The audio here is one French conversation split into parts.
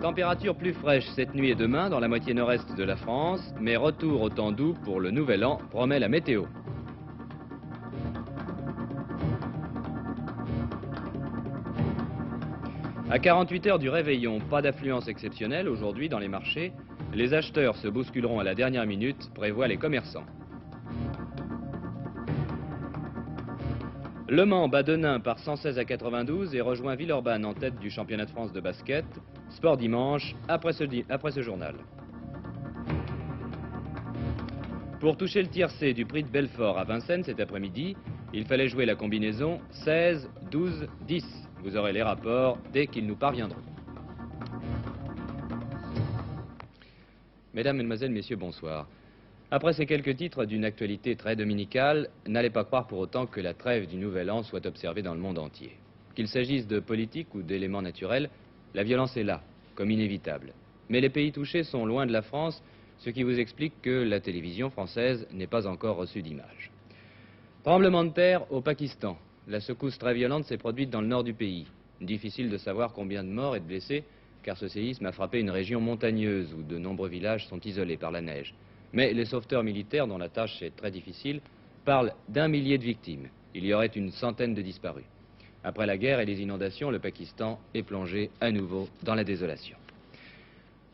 Température plus fraîche cette nuit et demain dans la moitié nord-est de la France, mais retour au temps doux pour le nouvel an, promet la météo. À 48 heures du réveillon, pas d'affluence exceptionnelle aujourd'hui dans les marchés. Les acheteurs se bousculeront à la dernière minute, prévoient les commerçants. Le Mans bat Denain par 116 à 92 et rejoint Villeurbanne en tête du championnat de France de basket. Sport dimanche, après ce journal. Pour toucher le tiercé du prix de Belfort à Vincennes cet après-midi, il fallait jouer la combinaison 16, 12, 10. Vous aurez les rapports dès qu'ils nous parviendront. Mesdames, Mesdemoiselles, Messieurs, bonsoir. Après ces quelques titres d'une actualité très dominicale, n'allez pas croire pour autant que la trêve du Nouvel An soit observée dans le monde entier. Qu'il s'agisse de politique ou d'éléments naturels, la violence est là, comme inévitable. Mais les pays touchés sont loin de la France, ce qui vous explique que la télévision française n'est pas encore reçue d'images. Tremblement de terre au Pakistan. La secousse très violente s'est produite dans le nord du pays. Difficile de savoir combien de morts et de blessés, car ce séisme a frappé une région montagneuse où de nombreux villages sont isolés par la neige. Mais les sauveteurs militaires, dont la tâche est très difficile, parlent d'1 millier de victimes. Il y aurait une centaine de disparus. Après la guerre et les inondations, le Pakistan est plongé à nouveau dans la désolation.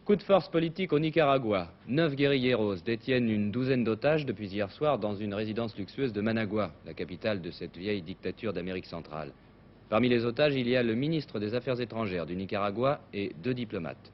Coup de force politique au Nicaragua. 9 guérilleros détiennent une douzaine d'otages depuis hier soir dans une résidence luxueuse de Managua, la capitale de cette vieille dictature d'Amérique centrale. Parmi les otages, il y a le ministre des Affaires étrangères du Nicaragua et 2 diplomates.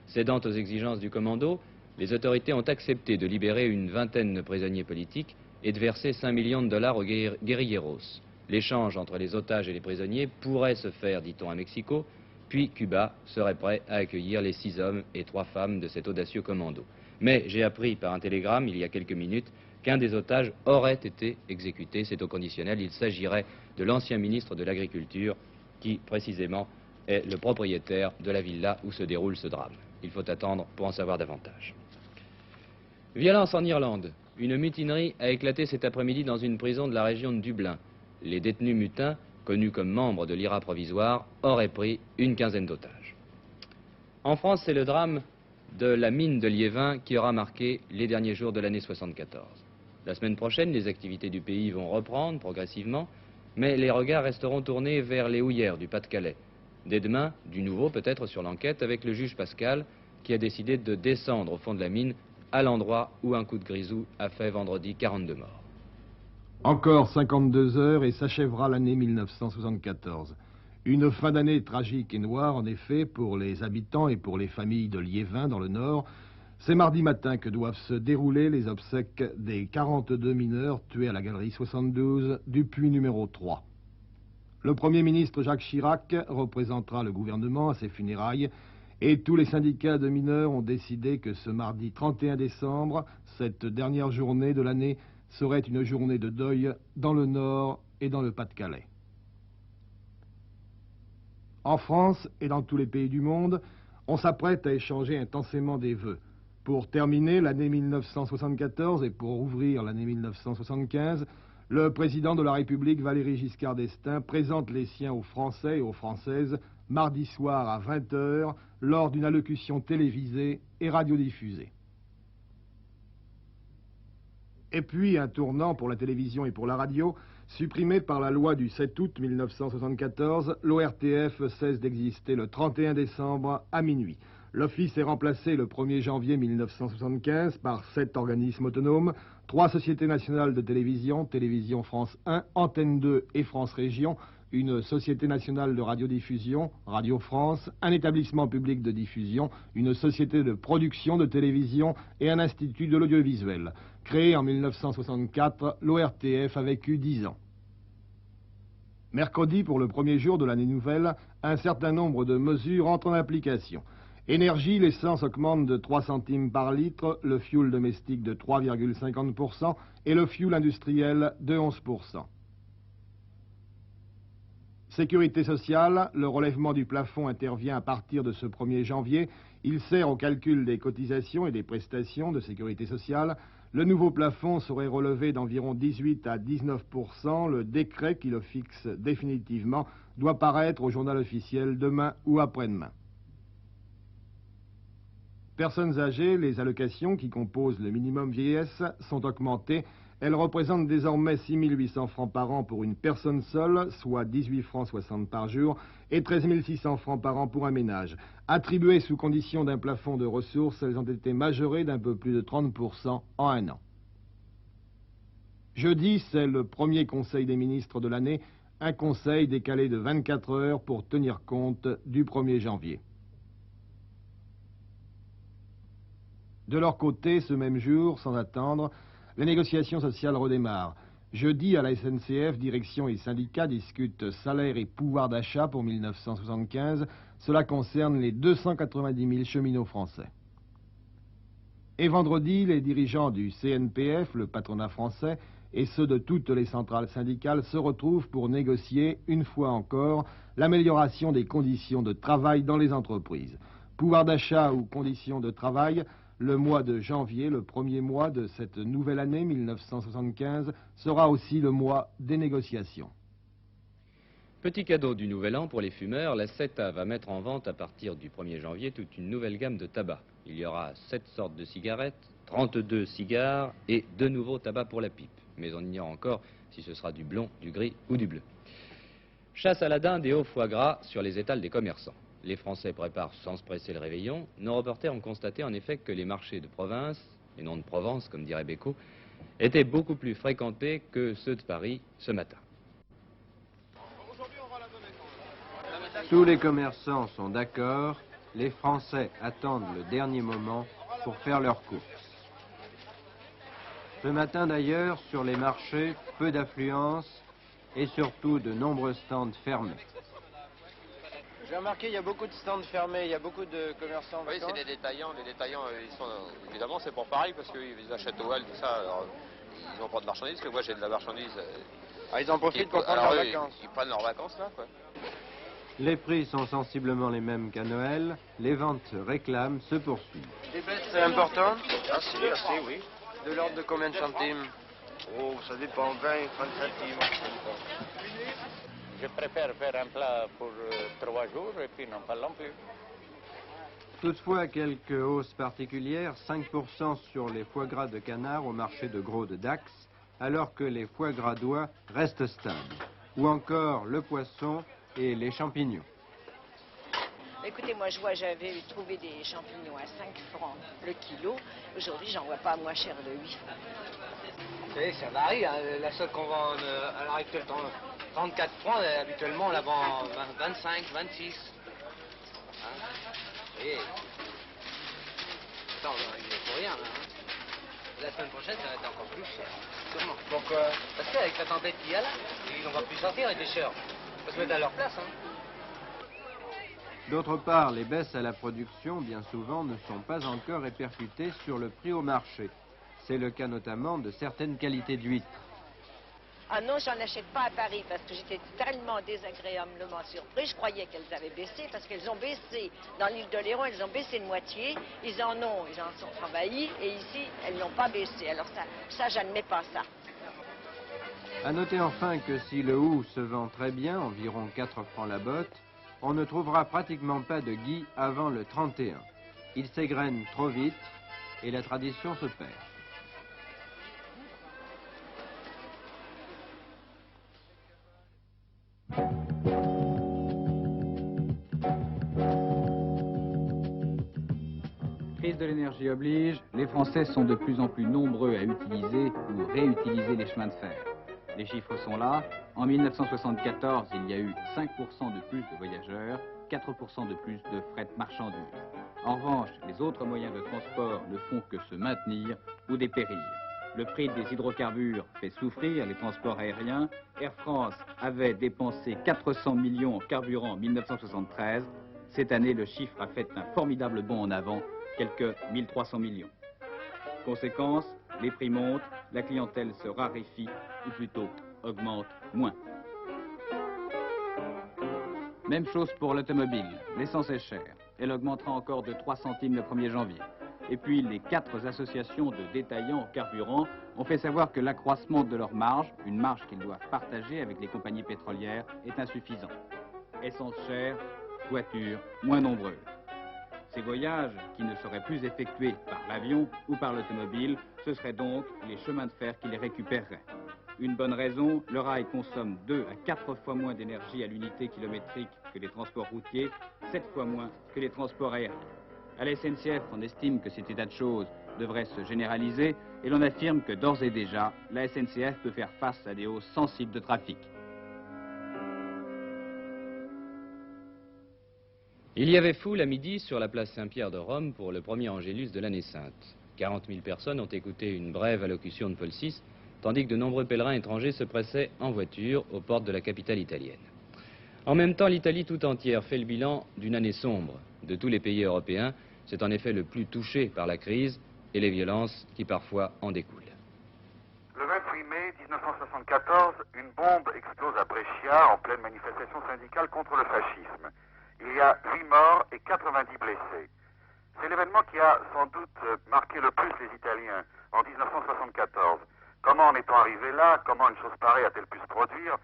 Cédant aux exigences du commando, les autorités ont accepté de libérer une vingtaine de prisonniers politiques et de verser 5 millions de dollars aux guérilleros. L'échange entre les otages et les prisonniers pourrait se faire, dit-on, à Mexico, puis Cuba serait prêt à accueillir les 6 hommes et 3 femmes de cet audacieux commando. Mais j'ai appris par un télégramme, il y a quelques minutes, qu'un des otages aurait été exécuté. C'est au conditionnel. Il s'agirait de l'ancien ministre de l'Agriculture qui, précisément, est le propriétaire de la villa où se déroule ce drame. Il faut attendre pour en savoir davantage. Violence en Irlande. Une mutinerie a éclaté cet après-midi dans une prison de la région de Dublin. Les détenus mutins, connus comme membres de l'IRA provisoire, auraient pris une quinzaine d'otages. En France, c'est le drame de la mine de Liévin qui aura marqué les derniers jours de l'année 74. La semaine prochaine, les activités du pays vont reprendre progressivement, mais les regards resteront tournés vers les houillères du Pas-de-Calais. Dès demain, du nouveau peut-être sur l'enquête avec le juge Pascal qui a décidé de descendre au fond de la mine à l'endroit où un coup de grisou a fait vendredi 42 morts. Encore 52 heures et s'achèvera l'année 1974. Une fin d'année tragique et noire, en effet, pour les habitants et pour les familles de Liévin dans le Nord. C'est mardi matin que doivent se dérouler les obsèques des 42 mineurs tués à la galerie 72 du puits numéro 3. Le Premier ministre Jacques Chirac représentera le gouvernement à ses funérailles et tous les syndicats de mineurs ont décidé que ce mardi 31 décembre, cette dernière journée de l'année, serait une journée de deuil dans le Nord et dans le Pas-de-Calais. En France et dans tous les pays du monde, on s'apprête à échanger intensément des vœux. Pour terminer l'année 1974 et pour ouvrir l'année 1975, le président de la République, Valéry Giscard d'Estaing, présente les siens aux Français et aux Françaises mardi soir à 20h lors d'une allocution télévisée et radiodiffusée. Et puis un tournant pour la télévision et pour la radio, supprimé par la loi du 7 août 1974, l'ORTF cesse d'exister le 31 décembre à minuit. L'office est remplacé le 1er janvier 1975 par 7 organismes autonomes, 3 sociétés nationales de télévision, Télévision France 1, Antenne 2 et France Région, une société nationale de radiodiffusion, Radio France, un établissement public de diffusion, une société de production de télévision et un institut de l'audiovisuel. Créé en 1964, l'ORTF a vécu 10 ans. Mercredi, pour le premier jour de l'année nouvelle, un certain nombre de mesures entrent en application. Énergie, l'essence augmente de 3 centimes par litre, le fioul domestique de 3,50% et le fioul industriel de 11%. Sécurité sociale, le relèvement du plafond intervient à partir de ce 1er janvier. Il sert au calcul des cotisations et des prestations de sécurité sociale. Le nouveau plafond serait relevé d'environ 18 à 19%. Le décret qui le fixe définitivement doit paraître au journal officiel demain ou après-demain. Personnes âgées, les allocations qui composent le minimum vieillesse sont augmentées. Elles représentent désormais 6 800 francs par an pour une personne seule, soit 18 francs 60 par jour, et 13 600 francs par an pour un ménage. Attribuées sous condition d'un plafond de ressources, elles ont été majorées d'un peu plus de 30% en un an. Jeudi, c'est le premier conseil des ministres de l'année, un conseil décalé de 24 heures pour tenir compte du 1er janvier. De leur côté, ce même jour, sans attendre, les négociations sociales redémarrent. Jeudi, à la SNCF, direction et syndicats discutent salaire et pouvoir d'achat pour 1975. Cela concerne les 290 000 cheminots français. Et vendredi, les dirigeants du CNPF, le patronat français, et ceux de toutes les centrales syndicales se retrouvent pour négocier, une fois encore, l'amélioration des conditions de travail dans les entreprises. Pouvoir d'achat ou conditions de travail, le mois de janvier, le premier mois de cette nouvelle année 1975, sera aussi le mois des négociations. Petit cadeau du Nouvel An pour les fumeurs, la CETA va mettre en vente à partir du 1er janvier toute une nouvelle gamme de tabac. Il y aura 7 sortes de cigarettes, 32 cigares et 2 nouveaux tabacs pour la pipe. Mais on ignore encore si ce sera du blond, du gris ou du bleu. Chasse à la dinde et au foie gras sur les étals des commerçants. Les Français préparent sans se presser le réveillon. Nos reporters ont constaté en effet que les marchés de province, et non de Provence comme dirait Bécaud, étaient beaucoup plus fréquentés que ceux de Paris ce matin. Tous les commerçants sont d'accord, les Français attendent le dernier moment pour faire leurs courses. Ce matin d'ailleurs, sur les marchés, peu d'affluence et surtout de nombreux stands fermés. J'ai remarqué, il y a beaucoup de stands fermés, il y a beaucoup de commerçants. Oui, c'est des détaillants. Les détaillants, ils sont, évidemment, c'est pour pareil parce qu'ils achètent au hall, tout ça. Alors, ils n'ont pas de marchandises, parce que moi j'ai de la marchandise. Ah, ils en profitent pour prendre leurs vacances. Ils prennent leurs vacances là, quoi. Les prix sont sensiblement les mêmes qu'à Noël, les ventes réclament se poursuivent. Les baisses importantes? Assez, oui. De l'ordre de combien de centimes? Oh, ça dépend, 20, 30 centimes. Je préfère faire un plat pour 3 jours et puis n'en parlons plus. Toutefois, quelques hausses particulières, 5% sur les foie gras de canard au marché de gros de Dax, alors que les foie gras d'oie restent stables. Ou encore le poisson et les champignons. Écoutez, moi j'avais trouvé des champignons à 5 francs le kilo. Aujourd'hui, j'en vois pas moins cher de 8 francs. Vous savez, ça varie. Hein. La seule qu'on vend à l'heure actuelle, 34 francs, habituellement on la vend 25, 26. Hein. Vous voyez. Attends, il n'y a pour rien. Hein. La semaine prochaine, ça va être encore plus cher. Comment? Pourquoi? Parce qu'avec la tempête qu'il y a là, ils n'ont pas pu sortir les pêcheurs. Il faut se mettre à leur place. Hein. D'autre part, les baisses à la production, bien souvent, ne sont pas encore répercutées sur le prix au marché. C'est le cas notamment de certaines qualités d'huîtres. Ah non, j'en achète pas à Paris parce que j'étais tellement désagréablement surpris. Je croyais qu'elles avaient baissé parce qu'elles ont baissé. Dans l'île de Léron, elles ont baissé de moitié. Ils en sont travaillés et ici, elles n'ont pas baissé. Alors ça j'admets pas ça. À noter enfin que si le houx se vend très bien, environ 4 francs la botte, on ne trouvera pratiquement pas de gui avant le 31. Il s'égrène trop vite et la tradition se perd. Crise de l'énergie oblige, les Français sont de plus en plus nombreux à utiliser ou réutiliser les chemins de fer. Les chiffres sont là. En 1974, il y a eu 5% de plus de voyageurs, 4% de plus de fret marchandises. En revanche, les autres moyens de transport ne font que se maintenir ou dépérir. Le prix des hydrocarbures fait souffrir les transports aériens. Air France avait dépensé 400 millions en carburant en 1973. Cette année, le chiffre a fait un formidable bond en avant, quelques 1300 millions. Conséquence, les prix montent, la clientèle se raréfie, ou plutôt augmente moins. Même chose pour l'automobile. L'essence est chère. Elle augmentera encore de 3 centimes le 1er janvier. Et puis, les 4 associations de détaillants en carburant ont fait savoir que l'accroissement de leur marge, une marge qu'ils doivent partager avec les compagnies pétrolières, est insuffisant. Essence chère, voitures moins nombreuses. Ces voyages, qui ne seraient plus effectués par l'avion ou par l'automobile, ce seraient donc les chemins de fer qui les récupéreraient. Une bonne raison, le rail consomme 2 à 4 fois moins d'énergie à l'unité kilométrique que les transports routiers, 7 fois moins que les transports aériens. À la SNCF, on estime que cet état de choses devrait se généraliser et l'on affirme que d'ores et déjà, la SNCF peut faire face à des hausses sensibles de trafic. Il y avait foule à midi sur la place Saint-Pierre de Rome pour le premier Angélus de l'année sainte. 40 000 personnes ont écouté une brève allocution de Paul VI, tandis que de nombreux pèlerins étrangers se pressaient en voiture aux portes de la capitale italienne. En même temps, l'Italie tout entière fait le bilan d'une année sombre. De tous les pays européens, c'est en effet le plus touché par la crise et les violences qui parfois en découlent. Le 28 mai 1974, une bombe explose à Brescia en pleine manifestation syndicale contre le fascisme. Il y a 8 morts et 90 blessés. C'est l'événement qui a sans doute marqué le plus les Italiens en 1974. Comment en étant arrivé là, comment une chose pareille a-t-elle pu se produire?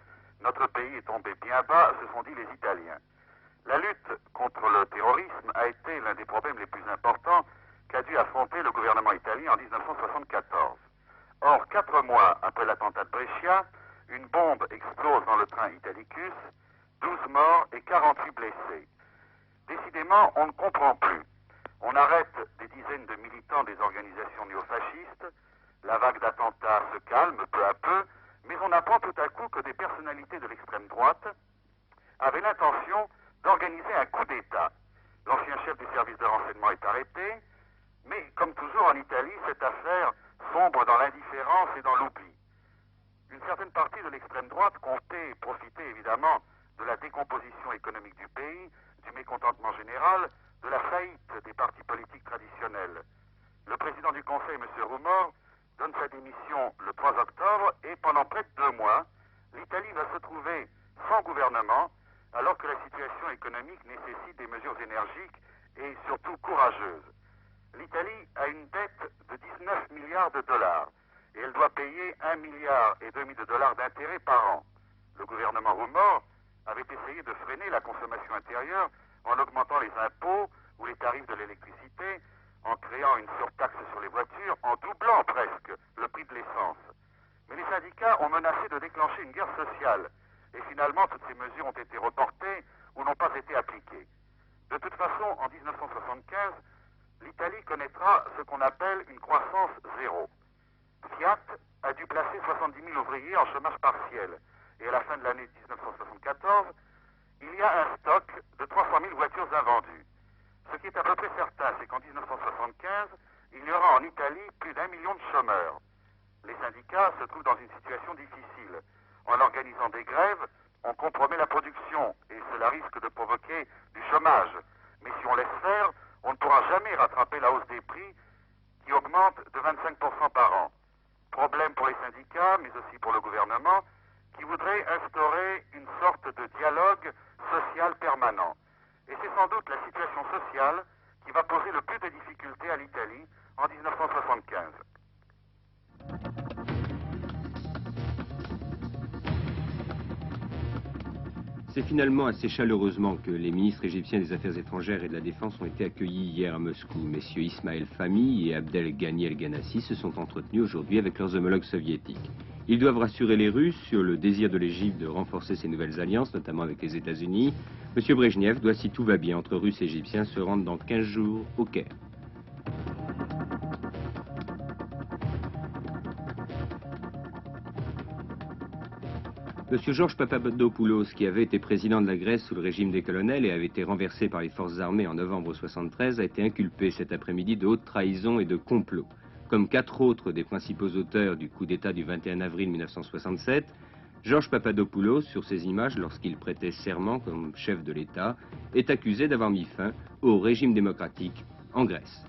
Notre pays est tombé bien bas, se sont dit les Italiens. La lutte contre le terrorisme a été l'un des problèmes les plus importants qu'a dû affronter le gouvernement italien en 1974. Or, 4 mois après l'attentat de Brescia, une bombe explose dans le train Italicus, 12 morts et 48 blessés. Décidément, on ne comprend plus. On arrête des dizaines de militants des organisations néofascistes, la vague d'attentats se calme peu à peu, mais on apprend tout à coup que des personnalités de l'extrême droite avaient l'intention d'organiser un coup d'État. L'ancien chef du service de renseignement est arrêté, mais comme toujours en Italie, cette affaire sombre dans l'indifférence et dans l'oubli. Une certaine partie de l'extrême droite comptait profiter évidemment de la décomposition économique du pays, du mécontentement général, de la faillite des partis politiques traditionnels. Le président du Conseil, M. Rumor, donne sa démission le 3 octobre et pendant près de 2 mois, l'Italie va se trouver sans gouvernement alors que la situation économique nécessite des mesures énergiques et surtout courageuses. L'Italie a une dette de 19 milliards de dollars et elle doit payer 1,5 milliard de dollars d'intérêts par an. Le gouvernement Rumor avait essayé de freiner la consommation intérieure en augmentant les impôts ou les tarifs de l'électricité, en créant une surtaxe sur les voitures, en doublant presque le prix de l'essence. Mais les syndicats ont menacé de déclencher une guerre sociale, et finalement toutes ces mesures ont été reportées ou n'ont pas été appliquées. De toute façon, en 1975, l'Italie connaîtra ce qu'on appelle une croissance zéro. Fiat a dû placer 70 000 ouvriers en chômage partiel, et à la fin de l'année 1974, il y a un stock de 300 000 voitures invendues. Ce qui est à peu près certain, c'est qu'en 1975, il y aura en Italie plus d'1 million de chômeurs. Les syndicats se trouvent dans une situation difficile. En organisant des grèves, on compromet la production et cela risque de provoquer du chômage. Mais si on laisse faire, on ne pourra jamais rattraper la hausse des prix qui augmente de 25% par an. Problème pour les syndicats, mais aussi pour le gouvernement, qui voudrait instaurer une sorte de dialogue social permanent. Et c'est sans doute la situation sociale qui va poser le plus de difficultés à l'Italie en 1975. C'est finalement assez chaleureusement que les ministres égyptiens des Affaires étrangères et de la Défense ont été accueillis hier à Moscou. Messieurs Ismaël Fahmy et Abdel Ghani El-Ghanassi se sont entretenus aujourd'hui avec leurs homologues soviétiques. Ils doivent rassurer les Russes sur le désir de l'Égypte de renforcer ses nouvelles alliances, notamment avec les États-Unis. M. Brejnev doit, si tout va bien entre Russes et Égyptiens, se rendre dans 15 jours au Caire. M. Georges Papadopoulos, qui avait été président de la Grèce sous le régime des colonels et avait été renversé par les forces armées en novembre 1973, a été inculpé cet après-midi de haute trahison et de complot. Comme 4 autres des principaux auteurs du coup d'État du 21 avril 1967, Georges Papadopoulos, sur ces images, lorsqu'il prêtait serment comme chef de l'État, est accusé d'avoir mis fin au régime démocratique en Grèce.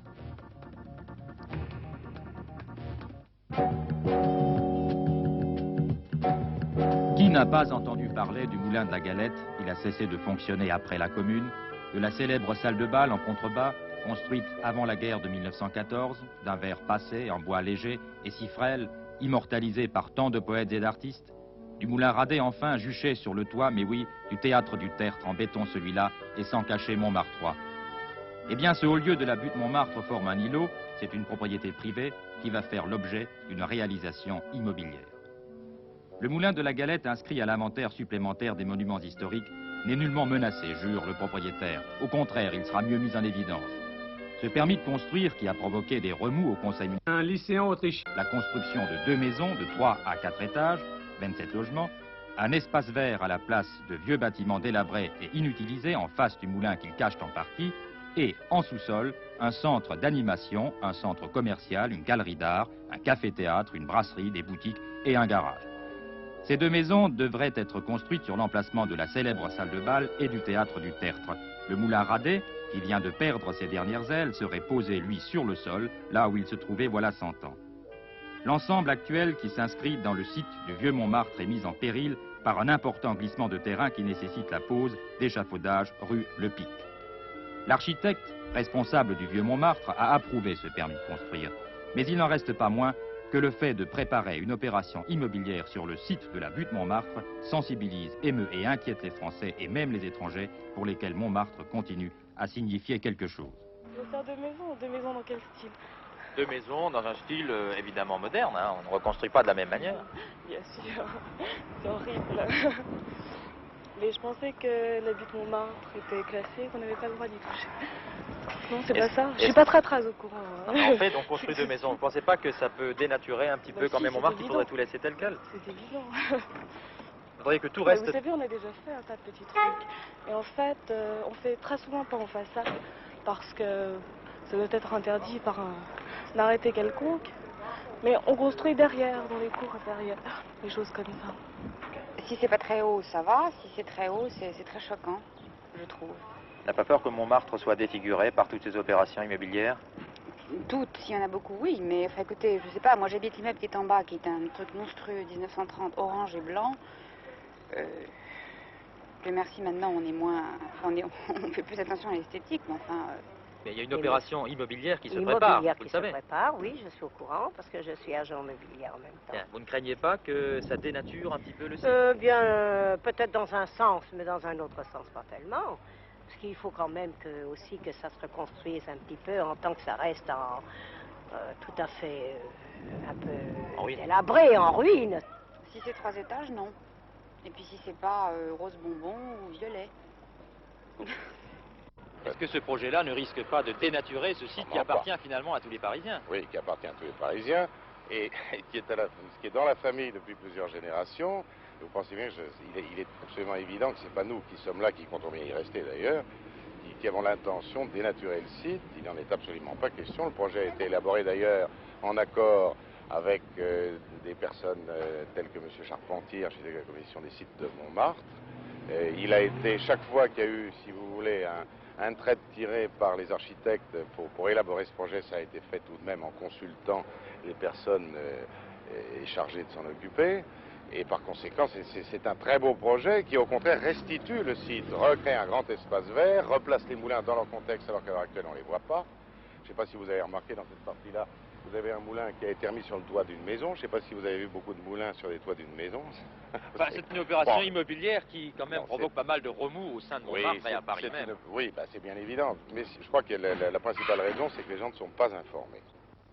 Qui n'a pas entendu parler du moulin de la Galette? Il a cessé de fonctionner après la Commune, de la célèbre salle de bal en contrebas, construite avant la guerre de 1914, d'un verre passé en bois léger et si frêle, immortalisé par tant de poètes et d'artistes, du moulin radé enfin juché sur le toit, mais oui, du théâtre du Tertre en béton celui-là, et sans cacher Montmartrois. Eh bien, ce haut lieu de la butte Montmartre forme un îlot. C'est une propriété privée qui va faire l'objet d'une réalisation immobilière. Le moulin de la Galette, inscrit à l'inventaire supplémentaire des monuments historiques, n'est nullement menacé, jure le propriétaire. Au contraire, il sera mieux mis en évidence. Ce permis de construire, qui a provoqué des remous au conseil municipal, un lycéen autrichien, la construction de 2 maisons de 3 à 4 étages, 27 logements, un espace vert à la place de vieux bâtiments délabrés et inutilisés en face du moulin qu'ils cachent en partie, et en sous-sol, un centre d'animation, un centre commercial, une galerie d'art, un café-théâtre, une brasserie, des boutiques et un garage. Ces 2 maisons devraient être construites sur l'emplacement de la célèbre salle de bal et du théâtre du Tertre. Le moulin Radet, qui vient de perdre ses dernières ailes, serait posé, lui, sur le sol, là où il se trouvait voilà 100 ans. L'ensemble actuel qui s'inscrit dans le site du vieux Montmartre est mis en péril par un important glissement de terrain qui nécessite la pose d'échafaudage rue Le Pic. L'architecte, responsable du vieux Montmartre, a approuvé ce permis de construire, mais il n'en reste pas moins que le fait de préparer une opération immobilière sur le site de la butte Montmartre sensibilise, émeut et inquiète les Français et même les étrangers pour lesquels Montmartre continue à signifier quelque chose. Je vais faire 2 maisons. 2 maisons dans quel style? 2 maisons dans un style évidemment moderne, hein. On ne reconstruit pas de la même manière. Bien sûr, c'est horrible. Mais je pensais que la butte Montmartre était classée, qu'on n'avait pas le droit d'y toucher. Non, c'est pas ça. Je suis pas très au courant. En fait, on construit 2 maisons. Vous ne pensez pas que ça peut dénaturer un petit peu quand même Montmartre, qu'il faudrait tout laisser tel quel? C'est évident. Vous voudriez que tout reste... Vous savez, on a déjà fait un tas de petits trucs. Et en fait, on fait très souvent pas en façade, parce que ça doit être interdit par un arrêté quelconque. Mais on construit derrière, dans les cours intérieures, des choses comme ça. Si c'est pas très haut, ça va. Si c'est très haut, c'est très choquant, je trouve. N'a pas peur que Montmartre soit défiguré par toutes ces opérations immobilières? Toutes, s'il y en a beaucoup, oui. Mais enfin, écoutez, je sais pas, moi j'habite l'immeuble qui est en bas, qui est un truc monstrueux, 1930, orange et blanc. Que merci, maintenant on est moins... Enfin, on fait plus attention à l'esthétique, mais enfin... Mais il y a une opération immobilière qui se prépare, Immobilière vous qui le savez. se prépare, oui, je suis au courant, parce que je suis agent immobilier en même temps. Bien. Vous ne craignez pas que ça dénature un petit peu le site? Peut-être dans un sens, mais dans un autre sens pas tellement. Parce qu'il faut quand même aussi que ça se reconstruise un petit peu, en tant que ça reste tout à fait un peu délabré, en ruine. Si c'est 3 étages, non. Et puis si c'est pas rose bonbon ou violet. Est-ce que ce projet-là ne risque pas de dénaturer ce site qui appartient finalement à tous les Parisiens? Oui, qui appartient à tous les Parisiens et qui est dans la famille depuis plusieurs générations. Vous pensez bien qu'il est absolument évident que ce n'est pas nous qui sommes là, qui comptons bien y rester d'ailleurs, qui avons l'intention de dénaturer le site. Il n'en est absolument pas question. Le projet a été élaboré d'ailleurs en accord avec des personnes telles que M. Charpentier, architecte de la commission des sites de Montmartre. Il a été, chaque fois qu'il y a eu, si vous voulez, un trait tiré par les architectes pour élaborer ce projet, ça a été fait tout de même en consultant les personnes chargées de s'en occuper. Et par conséquent, c'est un très beau projet qui, au contraire, restitue le site, recrée un grand espace vert, replace les moulins dans leur contexte alors qu'à l'heure actuelle, on ne les voit pas. Je ne sais pas si vous avez remarqué dans cette partie-là, vous avez un moulin qui a été remis sur le toit d'une maison. Je ne sais pas si vous avez vu beaucoup de moulins sur les toits d'une maison. Enfin, c'est une opération immobilière qui, quand même, provoque pas mal de remous au sein de Montmartre et à Paris même. Oui, c'est bien évident. Mais je crois que la principale raison, c'est que les gens ne sont pas informés.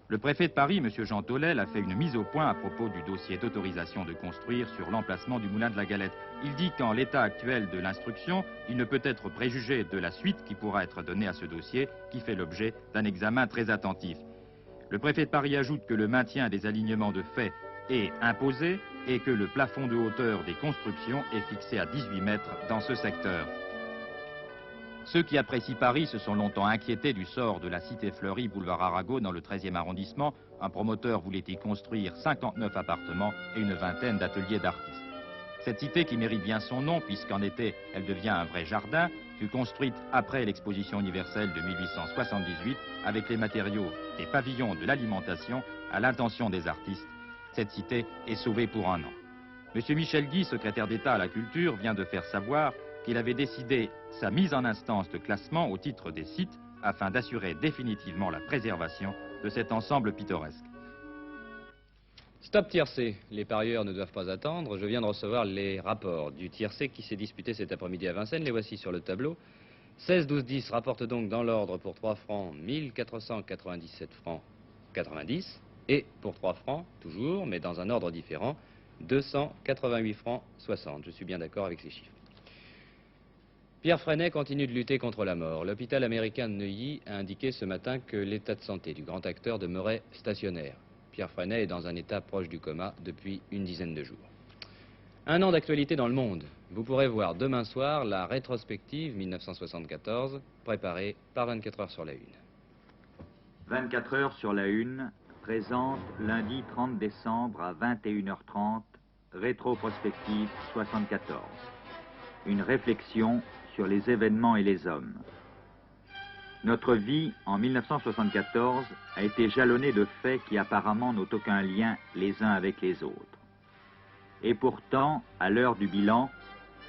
Le préfet de Paris, M. Jean Tolel, a fait une mise au point à propos du dossier d'autorisation de construire sur l'emplacement du moulin de la Galette. Il dit qu'en l'état actuel de l'instruction, il ne peut être préjugé de la suite qui pourra être donnée à ce dossier, qui fait l'objet d'un examen très attentif. Le préfet de Paris ajoute que le maintien des alignements de fait est imposé et que le plafond de hauteur des constructions est fixé à 18 mètres dans ce secteur. Ceux qui apprécient Paris se sont longtemps inquiétés du sort de la cité fleurie boulevard Arago dans le 13e arrondissement. Un promoteur voulait y construire 59 appartements et une vingtaine d'ateliers d'artistes. Cette cité, qui mérite bien son nom puisqu'en été elle devient un vrai jardin, fut construite après l'exposition universelle de 1878 avec les matériaux des pavillons de l'alimentation à l'intention des artistes. Cette cité est sauvée pour un an. M. Michel Guy, secrétaire d'État à la Culture, vient de faire savoir qu'il avait décidé sa mise en instance de classement au titre des sites afin d'assurer définitivement la préservation de cet ensemble pittoresque. Stop tiercé. Les parieurs ne doivent pas attendre. Je viens de recevoir les rapports du tiercé qui s'est disputé cet après-midi à Vincennes. Les voici sur le tableau. 16, 12, 10 rapporte donc dans l'ordre pour 3 francs 1497 francs 90 et pour 3 francs, toujours, mais dans un ordre différent, 288 francs 60. Je suis bien d'accord avec ces chiffres. Pierre Freinet continue de lutter contre la mort. L'hôpital américain de Neuilly a indiqué ce matin que l'état de santé du grand acteur demeurait stationnaire. Pierre Freinet est dans un état proche du coma depuis une dizaine de jours. Un an d'actualité dans le monde. Vous pourrez voir demain soir la rétrospective 1974 préparée par 24 heures sur la Une. 24 heures sur la Une présente lundi 30 décembre à 21h30 rétroprospective 74. Une réflexion sur les événements et les hommes. Notre vie en 1974 a été jalonnée de faits qui apparemment n'ont aucun lien les uns avec les autres. Et pourtant, à l'heure du bilan,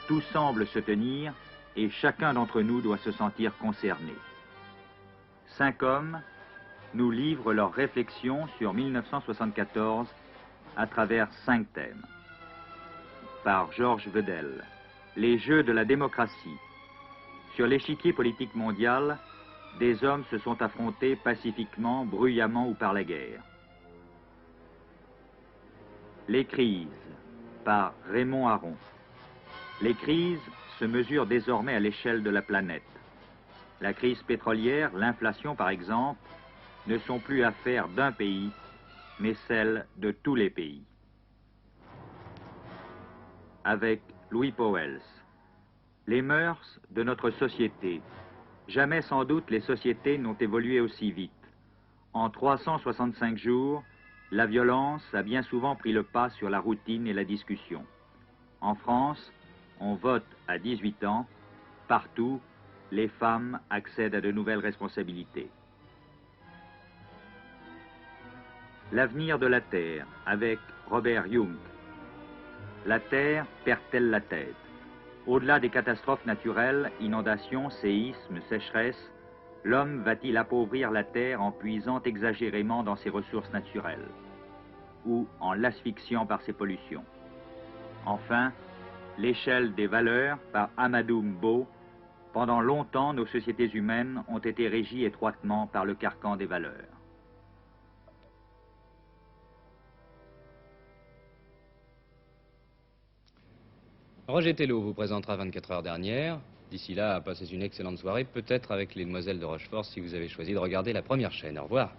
tout semble se tenir et chacun d'entre nous doit se sentir concerné. 5 hommes nous livrent leurs réflexions sur 1974 à travers 5 thèmes. Par Georges Vedel. Les jeux de la démocratie. Sur l'échiquier politique mondial, des hommes se sont affrontés pacifiquement, bruyamment ou par la guerre. Les crises, par Raymond Aron. Les crises se mesurent désormais à l'échelle de la planète. La crise pétrolière, l'inflation par exemple, ne sont plus affaires d'un pays, mais celles de tous les pays. Avec Louis Pauwels. Les mœurs de notre société. Jamais sans doute les sociétés n'ont évolué aussi vite. En 365 jours, la violence a bien souvent pris le pas sur la routine et la discussion. En France, on vote à 18 ans. Partout, les femmes accèdent à de nouvelles responsabilités. L'avenir de la Terre, avec Robert Jung. La Terre perd-elle la tête? Au-delà des catastrophes naturelles, inondations, séismes, sécheresses, l'homme va-t-il appauvrir la Terre en puisant exagérément dans ses ressources naturelles ou en l'asphyxiant par ses pollutions? Enfin, l'échelle des valeurs par Amadou Mbo. Pendant longtemps, nos sociétés humaines ont été régies étroitement par le carcan des valeurs. Roger Thello vous présentera 24 heures dernière. D'ici là, passez une excellente soirée, peut-être avec les demoiselles de Rochefort si vous avez choisi de regarder la première chaîne. Au revoir.